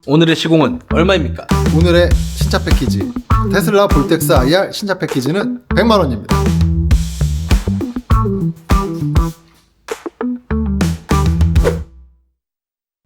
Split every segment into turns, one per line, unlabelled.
오늘의 시공은 얼마입니까?
오늘의 신차 패키지 테슬라 볼텍스 IR 신차 패키지는 100만원입니다.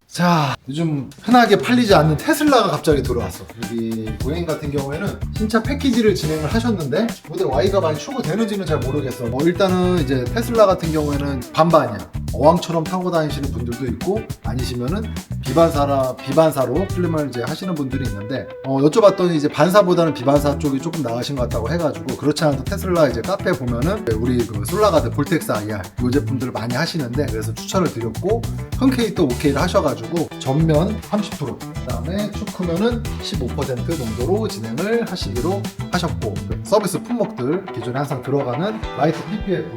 자, 요즘 흔하게 팔리지 않는 테슬라가 갑자기 들어왔어. 여기 고객님 같은 경우에는 신차 패키지를 진행을 하셨는데 모델 Y가 많이 추구되는지는 잘 모르겠어. 일단은 이제 테슬라 같은 경우에는 반반이야. 어항처럼 타고 다니시는 분들도 있고 아니시면은 비반사로 필름을 이제 하시는 분들이 있는데 여쭤봤더니 이제 반사보다는 비반사 쪽이 조금 나가신 것 같다고 해가지고 그렇지 않아도 테슬라 이제 카페 보면은 우리 그 솔라가드 볼텍스 IR 이 제품들을 많이 하시는데 그래서 추천을 드렸고 흔쾌히 또 오케이를 하셔가지고 전면 30% 그다음에 축후면은 15% 정도로 진행을 하시기로 하셨고 서비스 품목들 기존에 항상 들어가는 라이트 PPF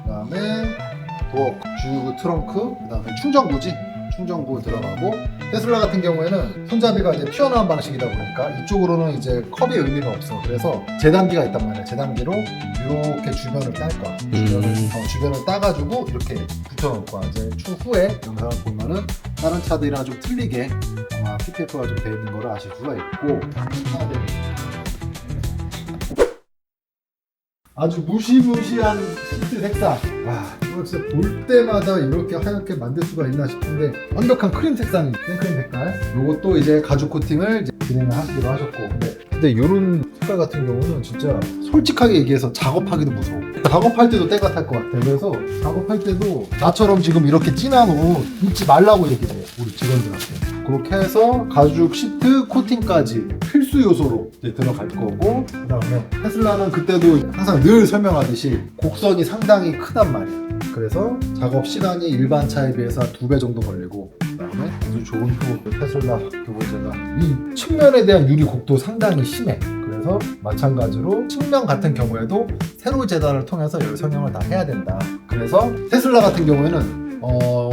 그다음에 도어, 주유 트렁크, 그다음에 충전구 들어가고 테슬라 같은 경우에는 손잡이가 이제 튀어나온 방식이다 보니까 이쪽으로는 이제 컵이 의미가 없어. 그래서 재단기가 있단 말이야. 재단기로 이렇게 주변을 딸 거야. 주변을 따가지고 이렇게 붙여놓을 거야. 이제 추후에 영상을 보면은 다른 차들이랑 좀 틀리게 아마 PPF가 좀 돼 있는 걸 아실 수가 있고 아주 무시무시한 시트 색상. 와, 이거 진짜 볼 때마다 이렇게 하얗게 만들 수가 있나 싶은데 완벽한 크림 색상이 생크림 색깔. 요것도 이제 가죽 코팅을 이제 진행을 하시기로 하셨고 근데 이런 색깔 같은 경우는 진짜 솔직하게 얘기해서 작업하기도 무서워. 작업할 때도 때가 탈 것 같아. 그래서 작업할 때도 나처럼 지금 이렇게 진한 옷 입지 말라고 얘기해 우리 직원들한테. 그렇게 해서 가죽 시트 코팅까지 필수 요소로 이제 들어갈 거고 그 다음에 테슬라는 그때도 항상 늘 설명하듯이 곡선이 상당히 크단 말이야. 그래서 작업 시간이 일반 차에 비해서 2배 정도 걸리고 그 다음에 아주 좋은 또 테슬라 교보제가 이 측면에 대한 유리 곡도 상당히 심해. 그래서 마찬가지로 측면 같은 경우에도 세로 재단을 통해서 열 성형을 다 해야 된다. 그래서 테슬라 같은 경우에는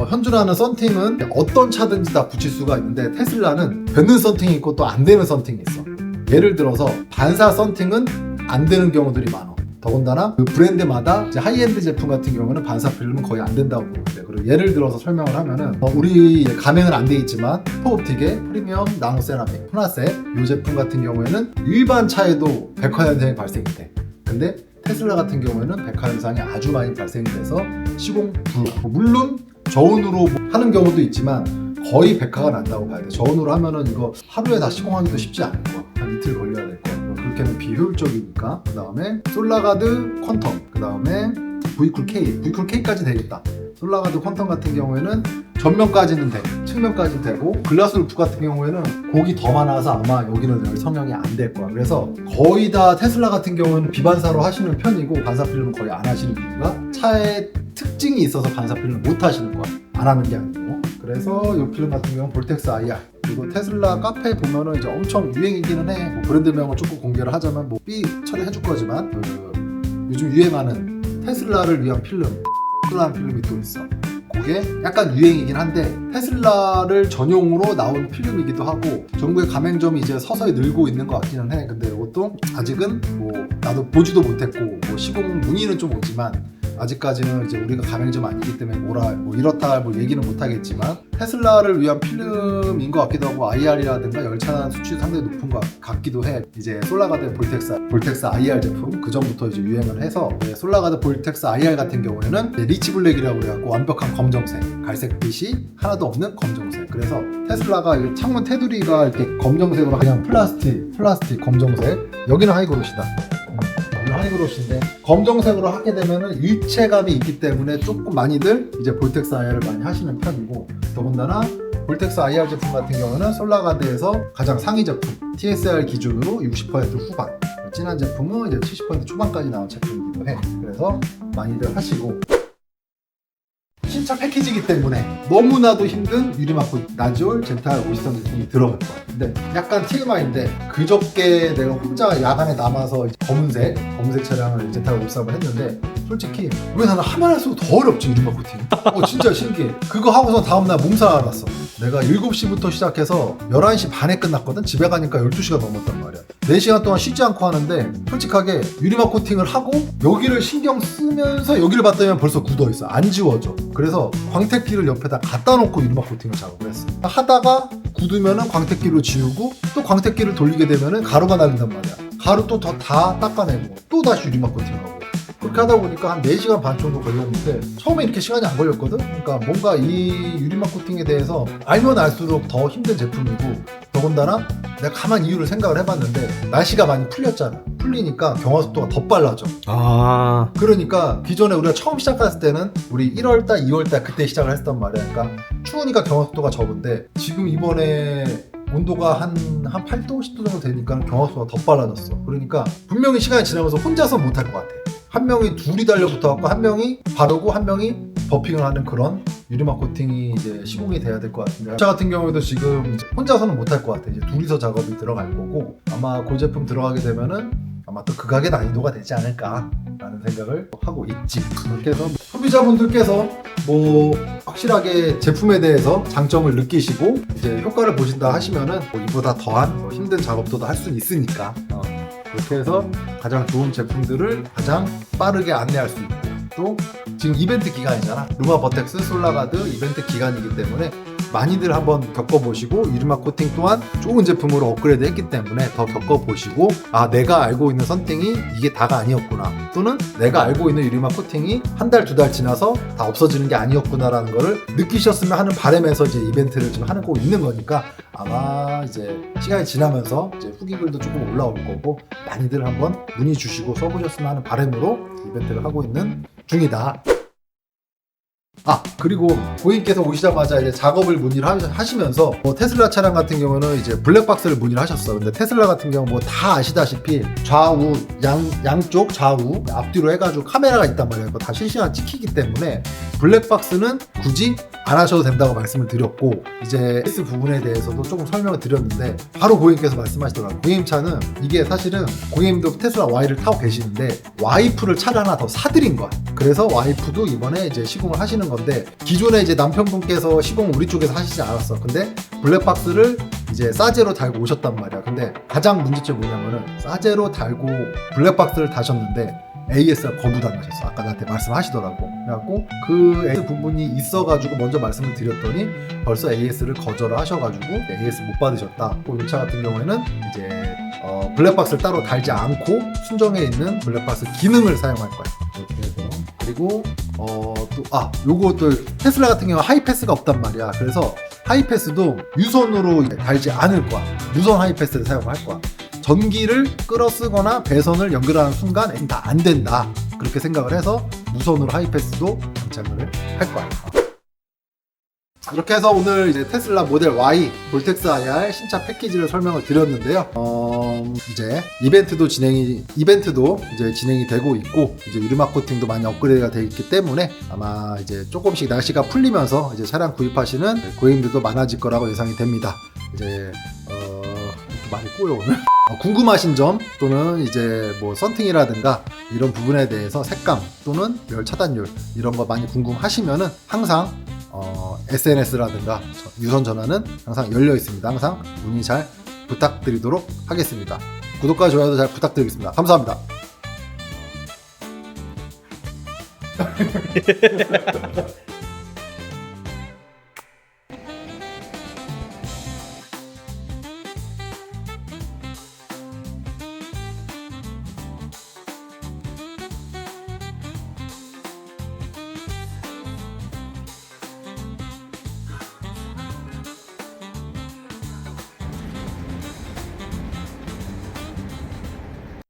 현존하는 썬팅은 어떤 차든지 다 붙일 수가 있는데 테슬라는 되는 썬팅이 있고 또 안 되는 썬팅이 있어. 예를 들어서 반사 썬팅은 안 되는 경우들이 많아. 더군다나 그 브랜드마다 이제 하이엔드 제품 같은 경우는 반사 필름은 거의 안 된다고 보는데 그리고 예를 들어서 설명을 하면은 우리 가맹은 안 돼 있지만 슈퍼옵틱의 프리미엄 나노 세라믹 플라셋 이 제품 같은 경우에는 일반 차에도 백화 현상이 발생이 돼. 근데 테슬라 같은 경우에는 백화 현상이 아주 많이 발생이 돼서 시공 불. 물론 저온으로 하는 경우도 있지만 거의 백화가 난다고 봐야 돼. 저온으로 하면은 이거 하루에 다 시공하기도 쉽지 않을 거야. 한 이틀 걸려야 될 거야. 그렇게는 비효율적이니까. 그 다음에 솔라가드 퀀텀. 그 다음에 V쿨K까지 되겠다. 솔라가드 퀀텀 같은 경우에는 전면까지는 돼. 측면까지는 되고 글라스 루프 같은 경우에는 곡이 더 많아서 아마 여기는 열 성형이 안 될 거야. 그래서 거의 다 테슬라 같은 경우는 비반사로 하시는 편이고 반사 필름은 거의 안 하시는 이유가 차에 특징이 있어서 반사 필름을 못 하시는 거야. 안 하는 게 아니고. 그래서 이 필름 같은 경우는 볼텍스 IR 그리고 테슬라 카페 보면은 이제 엄청 유행이기는 해. 뭐 브랜드명을 조금 공개를 하자면 뭐 B 처리해 줄 거지만 요즘 유행하는 테슬라를 위한 필름 라는 필름이 또 있어. 그게 약간 유행이긴 한데 테슬라를 전용으로 나온 필름이기도 하고 정부의 가맹점이 이제 서서히 늘고 있는 것 같기는 해. 근데 이것도 아직은 뭐 나도 보지도 못했고 뭐 시공 문의는 좀 오지만 아직까지는 이제 우리가 가맹점 아니기 때문에 뭐 이렇다 뭐 얘기는 못 하겠지만 테슬라를 위한 필름인 것 같기도 하고 IR이라든가 열차단 수치도 상당히 높은 것 같기도 해. 이제 솔라가드 볼텍스 IR 제품 그 전부터 이제 유행을 해서 솔라가드 볼텍스 IR 같은 경우에는 리치 블랙이라고 그래갖고 완벽한 검정색, 갈색빛이 하나도 없는 검정색. 그래서 테슬라가 창문 테두리가 이렇게 검정색으로 그냥 플라스틱 검정색. 여기는 하이그로시다. 하이그로시인데 검정색으로 하게 되면은 일체감이 있기 때문에 조금 많이들 이제 볼텍스 IR을 많이 하시는 편이고 더군다나 볼텍스 IR 제품 같은 경우는 솔라가드에서 가장 상위 제품 TSR 기준으로 60% 후반 진한 제품은 이제 70% 초반까지 나온 제품이기도 해. 그래서 많이들 하시고 신차 패키지이기 때문에 너무나도 힘든 유리막고 나지올 젠탈 오시선 제품이 들어갈 거야. 근데 약간 TMI인데 그저께 내가 혼자 야간에 남아서 검은색 차량을 젠탈 옵삽을 했는데 솔직히 왜 나는 하면 할수록 더 어렵지 유리막 코팅. 진짜 신기해. 그거 하고서 다음날 몸살을 났어. 내가 7시부터 시작해서 11시 반에 끝났거든. 집에 가니까 12시가 넘었단 말이야. 4시간 동안 쉬지 않고 하는데 솔직하게 유리막 코팅을 하고 여기를 신경 쓰면서 여기를 봤더니 벌써 굳어있어. 안 지워져. 그래서 광택기를 옆에다 갖다 놓고 유리막 코팅을 작업을 했어. 하다가 굳으면은 광택기로 지우고 또 광택기를 돌리게 되면은 가루가 날린단 말이야. 가루 또 다 닦아내고 또 다시 유리막 코팅하고 그렇게 하다 보니까 한 4시간 반 정도 걸렸는데 처음에 이렇게 시간이 안 걸렸거든? 그러니까 뭔가 이 유리막 코팅에 대해서 알면 알수록 더 힘든 제품이고 더군다나 내가 가만히 이유를 생각을 해봤는데 날씨가 많이 풀렸잖아. 풀리니까 경화 속도가 더 빨라져.
아,
그러니까 기존에 우리가 처음 시작했을 때는 우리 1월달, 2월달 그때 시작을 했단 말이야. 그러니까 추우니까 경화 속도가 적은데 지금 이번에 온도가 한 8도, 10도 정도 되니까 경화 속도가 더 빨라졌어. 그러니까 분명히 시간이 지나면서 혼자서 못할 것 같아. 한 명이 둘이 달려붙어갖고 한 명이 바르고 한 명이 버핑을 하는 그런 유리막 코팅이 이제 시공이 돼야 될 것 같은데 저 같은 경우에도 지금 이제 혼자서는 못할 것 같아. 이제 둘이서 작업이 들어갈 거고 아마 그 제품 들어가게 되면은 아마 또 극악의 난이도가 되지 않을까 라는 생각을 하고 있지. 그렇게 해서 소비자분들께서 뭐 확실하게 제품에 대해서 장점을 느끼시고 이제 효과를 보신다 하시면은 뭐 이보다 더한 뭐 힘든 작업도 할 수는 있으니까 그렇게 해서 가장 좋은 제품들을 가장 빠르게 안내할 수 있고 또 지금 이벤트 기간이잖아. 루마 버텍스 솔라가드 이벤트 기간이기 때문에 많이들 한번 겪어보시고 유리막 코팅 또한 좋은 제품으로 업그레이드 했기 때문에 더 겪어보시고 아 내가 알고 있는 썬팅이 이게 다가 아니었구나 또는 내가 알고 있는 유리막 코팅이 한 달, 2달 지나서 다 없어지는 게 아니었구나 라는 거를 느끼셨으면 하는 바람에서 이제 이벤트를 지금 하고 있는 거니까 아마 이제 시간이 지나면서 이제 후기글도 조금 올라올 거고 많이들 한번 문의 주시고 써보셨으면 하는 바람으로 이벤트를 하고 있는 중이다. 아 그리고 고객님께서 오시자마자 이제 작업을 문의를 하시면서 뭐 테슬라 차량 같은 경우는 이제 블랙박스를 문의를 하셨어. 근데 테슬라 같은 경우 뭐 다 아시다시피 좌우 양쪽 좌우 앞뒤로 해가지고 카메라가 있단 말이에요. 뭐 다 실시간 찍히기 때문에 블랙박스는 굳이 안 하셔도 된다고 말씀을 드렸고 이제 AS 부분에 대해서도 조금 설명을 드렸는데 바로 고객님께서 말씀하시더라고요. 고객님 차는 이게 사실은 고객님도 테슬라 Y를 타고 계시는데 와이프를 차를 하나 더 사드린 거야. 그래서 와이프도 이번에 이제 시공을 하시는 건데 기존에 이제 남편분께서 시공 우리 쪽에서 하시지 않았어. 근데 블랙박스를 이제 싸제로 달고 오셨단 말이야. 근데 가장 문제점이 뭐냐면은 싸제로 달고 블랙박스를 다셨는데 AS가 거부당하셨어. 아까 나한테 말씀하시더라고. 그래갖고 그 AS 부분이 있어가지고 먼저 말씀을 드렸더니 벌써 AS를 거절을 하셔가지고 AS 못 받으셨다. 이 차 같은 경우에는 이제 블랙박스를 따로 달지 않고 순정에 있는 블랙박스 기능을 사용할 거야. 이렇게 해서 그리고 요거 또 테슬라 같은 경우 하이패스가 없단 말이야. 그래서 하이패스도 유선으로 달지 않을 거야. 무선 하이패스를 사용할 거야. 전기를 끌어 쓰거나 배선을 연결하는 순간 다 안 된다. 그렇게 생각을 해서 무선으로 하이패스도 장착을 할 거야. 이렇게 해서 오늘 이제 테슬라 모델 Y 볼텍스 IR 신차 패키지를 설명을 드렸는데요. 이제 이벤트도 이제 진행이 되고 있고 이제 유리막 코팅도 많이 업그레이드가 되어 있기 때문에 아마 이제 조금씩 날씨가 풀리면서 이제 차량 구입하시는 고객님들도 많아질 거라고 예상이 됩니다. 이제 이렇게 많이 꼬여 오늘. 궁금하신 점 또는 이제 뭐 썬팅이라든가 이런 부분에 대해서 색감 또는 열 차단율 이런 거 많이 궁금하시면은 항상 SNS라든가 유선 전화는 항상 열려 있습니다. 항상 문의 잘 부탁드리도록 하겠습니다. 구독과 좋아요도 잘 부탁드리겠습니다. 감사합니다.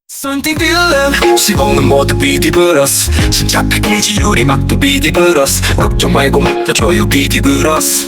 썬팅 필름 시공은 모두 BD 플러스 신차 패키지 유리막도 BD 플러스 걱정 말고 맡겨줘요 BD 플러스